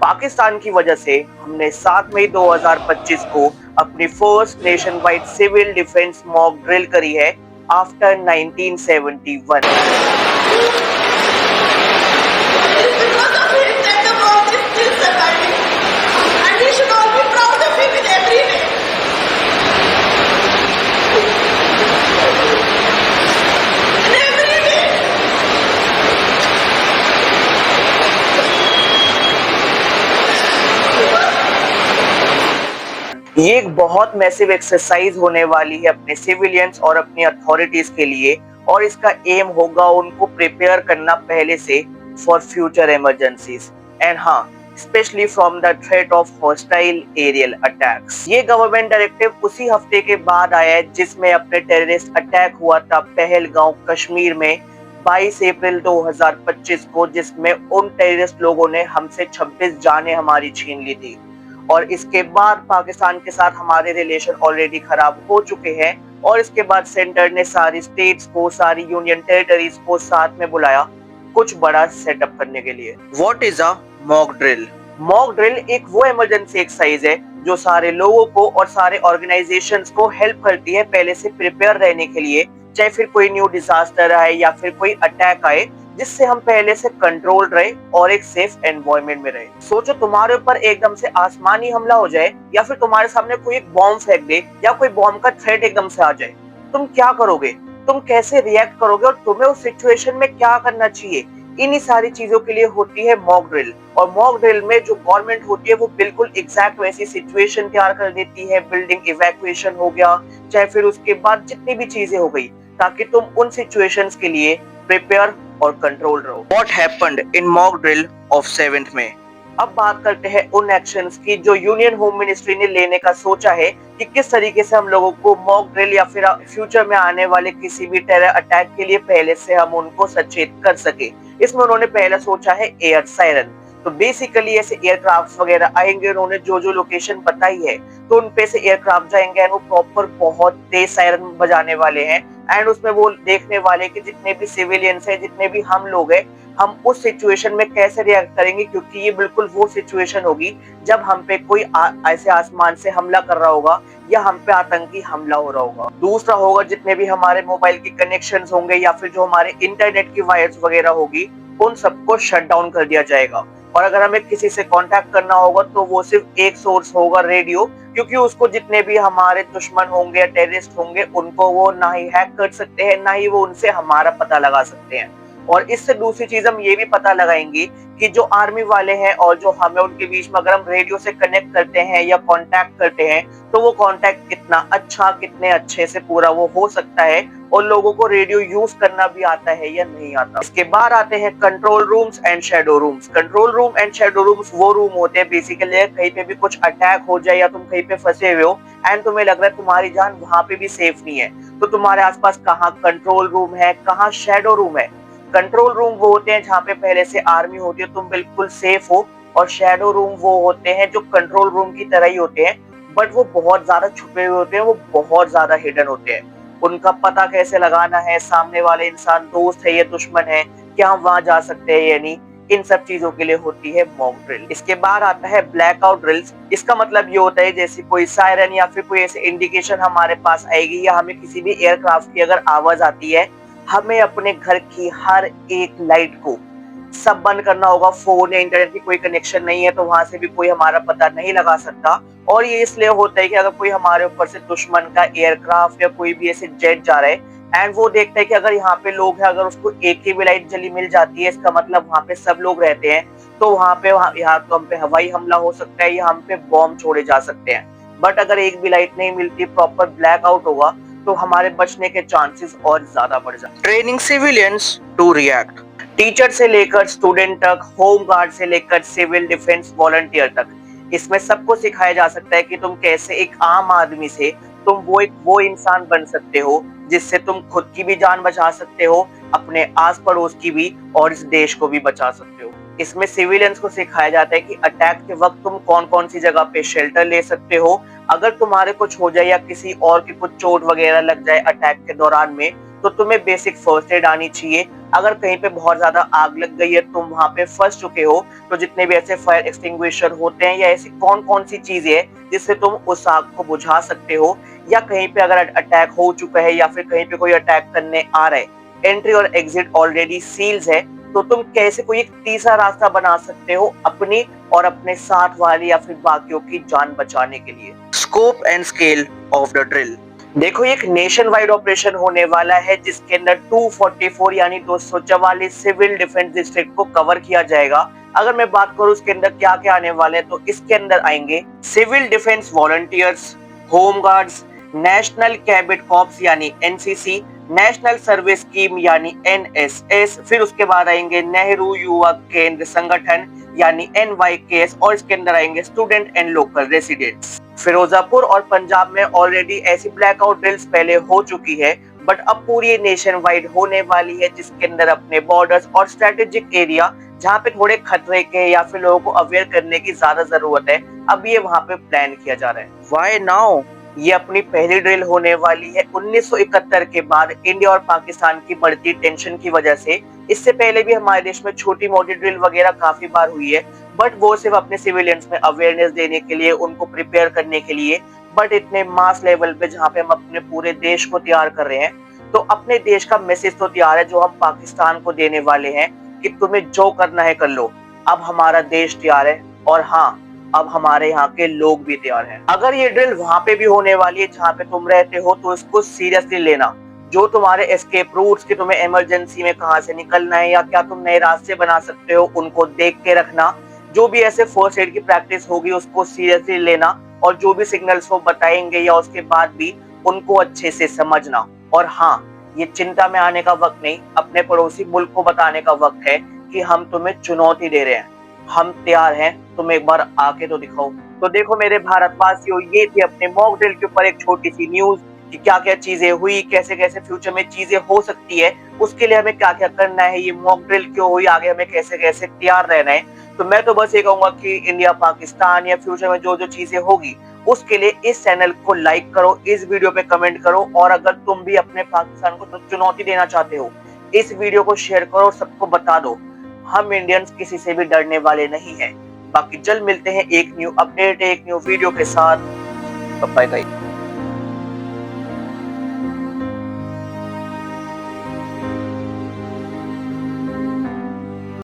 पाकिस्तान की वजह से हमने 7 मई 2025 को अपनी first nationwide civil defence mock drill करी है आफ्टर 1971। ये एक बहुत मैसिव एक्सरसाइज होने वाली है अपने सिविलियंस और अपनी अथॉरिटीज के लिए, और इसका एम होगा उनको प्रिपेयर करना पहले से फॉर फ्यूचर इमरजेंसीज एंड हाँ, specially from the threat of hostile aerial attacks. ये गवर्नमेंट डायरेक्टिव उसी हफ्ते के बाद आया है जिसमें अपने टेररिस्ट अटैक हुआ था पहलगांव कश्मीर में 22 अप्रैल 2025 को, जिसमें उन टेररिस्ट लोगों ने हमसे 26 जानें हमारी छीन ली थी। और इसके बाद पाकिस्तान के साथ हमारे रिलेशन ऑलरेडी खराब हो चुके हैं, और इसके बाद सेंटर ने सारी स्टेट्स को, सारी यूनियन टेरिटरीज को साथ में बुलाया कुछ बड़ा सेटअप करने के लिए। What is a mock drill? Mock drill एक वो इमरजेंसी एक्सरसाइज है जो सारे लोगों को और सारे ऑर्गेनाइजेशंस को हेल्प करती है पहले से प्रिपेयर रहने के लिए, चाहे फिर कोई न्यू डिजास्टर आए या फिर कोई अटैक आए, जिससे हम पहले से कंट्रोल रहे और एक सेफ एनवायरनमेंट में रहे। सोचो तुम्हारे ऊपर एकदम से आसमानी हमला हो जाए या फिर तुम्हारे सामने कोई एक बॉम्ब फेंक दे या कोई बॉम्ब का थ्रेट एकदम से आ जाए, तुम क्या करोगे? तुम कैसे रिएक्ट करोगे और तुम्हें उस सिचुएशन में क्या करना चाहिए? इन्हीं सारी चीजों के लिए होती है मॉक ड्रिल। और मॉक ड्रिल में जो गवर्नमेंट होती है वो बिल्कुल एग्जैक्ट वैसी सिचुएशन तैयार कर देती है, बिल्डिंग इवैक्यूएशन हो गया, चाहे फिर उसके बाद जितनी भी चीजें हो गई, ताकि तुम उन सिचुएशंस के लिए प्रिपेयर और कंट्रोल रहो। What happened in mock drill of 7th May? अब बात करते हैं उन एक्शंस की जो यूनियन होम मिनिस्ट्री ने लेने का सोचा है कि किस तरीके से हम लोगों को मॉक ड्रिल या फिर फ्यूचर में आने वाले किसी भी टेरर अटैक के लिए पहले से हम उनको सचेत कर सके। इसमें उन्होंने पहला सोचा है एयर सायरन। तो बेसिकली ऐसे एयरक्राफ्ट वगैरह आएंगे, उन्होंने जो जो लोकेशन बताई है तो उन पे से एयरक्राफ्ट जाएंगे एंड वो प्रॉपर बहुत तेज सायरन बजाने वाले हैं, एंड उसमें वो देखने वाले कि जितने भी सिविलियंस हैं, जितने भी हम लोग हैं, हम उस सिचुएशन में कैसे रिएक्ट करेंगे, क्योंकि ये बिल्कुल वो सिचुएशन होगी जब हम पे कोई ऐसे आसमान से हमला कर रहा होगा या हम पे आतंकी हमला हो रहा होगा। दूसरा होगा जितने भी हमारे मोबाइल के कनेक्शंस होंगे या फिर जो हमारे इंटरनेट की वायर्स वगैरह होगी, उन सबको शट डाउन कर दिया जाएगा। और अगर हमें किसी से कांटेक्ट करना होगा तो वो सिर्फ एक सोर्स होगा, रेडियो, क्योंकि उसको जितने भी हमारे दुश्मन होंगे, टेररिस्ट होंगे, उनको वो ना ही हैक कर सकते हैं, ना ही वो उनसे हमारा पता लगा सकते हैं। और इससे दूसरी चीज हम ये भी पता लगाएंगे कि जो आर्मी वाले हैं और जो हमें उनके बीच में अगर हम रेडियो से कनेक्ट करते हैं या कांटेक्ट करते हैं तो वो कांटेक्ट कितना अच्छा, कितने अच्छे से पूरा वो हो सकता है, और लोगों को रेडियो यूज करना भी आता है या नहीं आता। इसके बाद आते हैं control rooms and shadow rooms. Control room and shadow rooms वो रूम होते हैं बेसिकली कहीं पे भी कुछ अटैक हो जाए या तुम कहीं पे फंसे हुए हो एंड तुम्हें लग रहा है तुम्हारी जान वहां पे भी सेफ नहीं है, तो तुम्हारे आसपास कहाँ कंट्रोल रूम है, कहाँ शैडो रूम है। कंट्रोल रूम वो होते हैं जहाँ पे पहले से आर्मी होती है, तुम बिल्कुल सेफ हो, और शैडो रूम वो होते हैं जो कंट्रोल रूम की तरह ही होते हैं, बट वो बहुत ज्यादा छुपे हुए होते हैं, वो बहुत ज्यादा हिडन होते हैं। उनका पता कैसे लगाना है, सामने वाले इंसान दोस्त है या दुश्मन है, क्या हम वहां जा सकते हैं या नहीं, इन सब चीजों के लिए होती है मॉक ड्रिल। इसके बाद आता है ब्लैकआउट ड्रिल्स। इसका मतलब ये होता है जैसे कोई सायरन या फिर कोई ऐसे इंडिकेशन हमारे पास आएगी या हमें किसी भी एयरक्राफ्ट की अगर आवाज आती है, हमें अपने घर की हर एक लाइट को सब बंद करना होगा। फोन या इंटरनेट की कोई कनेक्शन नहीं है तो वहां से भी कोई हमारा पता नहीं लगा सकता। और ये इसलिए होता है कि अगर कोई हमारे ऊपर से दुश्मन का एयरक्राफ्ट या कोई भी ऐसे जेट जा रहा है एंड वो देखता है कि अगर यहाँ पे लोग हैं, अगर उसको एक ही भी लाइट जली मिल जाती है, इसका मतलब वहाँ पे सब लोग रहते हैं, तो वहाँ पे यहाँ तो हम पे हवाई हमला हो सकता है या हम पे बॉम्ब छोड़े जा सकते हैं। बट अगर एक भी लाइट नहीं मिलती, प्रॉपर ब्लैक आउट होगा, तो हमारे बचने के चांसेस और ज्यादा बढ़ जाते हैं। Training civilians to react. Teacher से लेकर स्टूडेंट तक, होम गार्ड से लेकर सिविल डिफेंस वॉलंटियर तक, इसमें सबको सिखाया जा सकता है कि तुम कैसे एक आम आदमी से तुम वो इंसान बन सकते हो जिससे तुम खुद की भी जान बचा सकते हो, अपने आस पड़ोस की भी, और इस देश को भी बचा सकते हो। इसमें सिविलियंस को सिखाया जाता है कि अटैक के वक्त तुम कौन कौन सी जगह पे शेल्टर ले सकते हो, अगर तुम्हारे कुछ हो जाए या किसी और की कुछ चोट वगैरह लग जाए अटैक के दौरान में, तो तुम्हें बेसिक फर्स्ट एड आनी चाहिए। अगर कहीं पे बहुत ज्यादा आग लग गई है, तुम वहां पे फंस चुके हो, तो जितने भी ऐसे फायर एक्सटिंग्विशर होते हैं या ऐसी कौन कौन सी चीजें हैं जिससे तुम उस आग को बुझा सकते हो, या कहीं पे अगर अटैक हो चुका है या फिर कहीं पे कोई अटैक करने आ रहा है, एंट्री और एग्जिट ऑलरेडी सील्स है, तो तुम कैसे कोई एक तीसरा रास्ता बना सकते हो अपनी और अपने साथ वाले या फिर बाकियों की जान बचाने के लिए। Scope and scale of the drill. देखो, ये एक नेशन वाइड ऑपरेशन होने वाला है जिसके अंदर 244 यानी 244 सिविल डिफेंस डिस्ट्रिक्ट को कवर किया जाएगा। अगर मैं बात करूं इसके अंदर क्या क्या आने वाले हैं, तो इसके अंदर आएंगे civil defence volunteers, home guards, national cadet corps यानी एनसीसी, नेशनल सर्विस स्कीम यानी एनएसएस, फिर उसके बाद आएंगे नेहरू युवा केंद्र संगठन यानी एनवाईकेएस, और इसके अंदर आएंगे स्टूडेंट एंड लोकल रेसिडेंट्स। फिरोजापुर और पंजाब में ऑलरेडी ऐसी ब्लैकआउट ड्रिल्स पहले हो चुकी है, बट अब पूरी नेशन वाइड होने वाली है, जिसके अंदर अपने बॉर्डर्स और स्ट्रेटेजिक एरिया जहाँ पे थोड़े खतरे के या फिर लोगों को अवेयर करने की ज्यादा जरूरत है, अब ये वहाँ पे प्लान किया जा रहा है। Why now? ये अपनी पहली ड्रिल होने वाली है 1971 के बाद इंडिया और पाकिस्तान की बढ़ती टेंशन की वजह से। इससे पहले भी हमारे देश में छोटी मोटी ड्रिल वगैरह काफी बार हुई है, बट वो सिर्फ अपने सिविलियंस में अवेयरनेस देने के लिए, उनको प्रिपेयर करने के लिए। बट इतने मास लेवल पे जहाँ पे हम अपने पूरे देश को तैयार कर रहे हैं, तो अपने देश का मैसेज तो तैयार है जो हम पाकिस्तान को देने वाले हैं कि तुम्हें जो करना है कर लो। अब हमारा देश तैयार है, और हाँ, अब हमारे यहाँ के लोग भी तैयार हैं। अगर ये ड्रिल वहां पे भी होने वाली है जहाँ पे तुम रहते हो, तो इसको सीरियसली लेना। जो तुम्हारे एस्केप रूट्स की, तुम्हें इमरजेंसी में कहाँ से निकलना है या क्या तुम नए रास्ते बना सकते हो, उनको देख के रखना। जो भी ऐसे फर्स्ट एड की प्रैक्टिस होगी उसको सीरियसली लेना, और जो भी सिग्नल्स वो बताएंगे या उसके बाद भी उनको अच्छे से समझना। और हाँ, ये चिंता में आने का वक्त नहीं, अपने पड़ोसी मुल्क को बताने का वक्त है कि हम तुम्हें चुनौती दे रहे हैं, हम तैयार हैं, तुम एक बार आके तो दिखाओ। तो देखो मेरे भारतवासियों, ये थी अपने मॉक ड्रिल के ऊपर एक छोटी सी न्यूज कि क्या क्या चीजें हुई, कैसे कैसे फ्यूचर में चीजें हो सकती है, उसके लिए हमें क्या क्या करना है, ये मॉक ड्रिल क्यों हुई, आगे हमें कैसे कैसे तैयार रहना है। तो मैं तो बस ये कहूंगा कि इंडिया पाकिस्तान या फ्यूचर में जो जो चीजें होगी उसके लिए इस चैनल को लाइक करो, इस वीडियो पे कमेंट करो, और अगर तुम भी अपने पाकिस्तान को चुनौती देना चाहते हो, इस वीडियो को शेयर करो और सबको बता दो हम इंडियंस किसी से भी डरने वाले नहीं हैं। बाकी जल्द मिलते हैं एक न्यू अपडेट, एक न्यू वीडियो के साथ। Bye bye.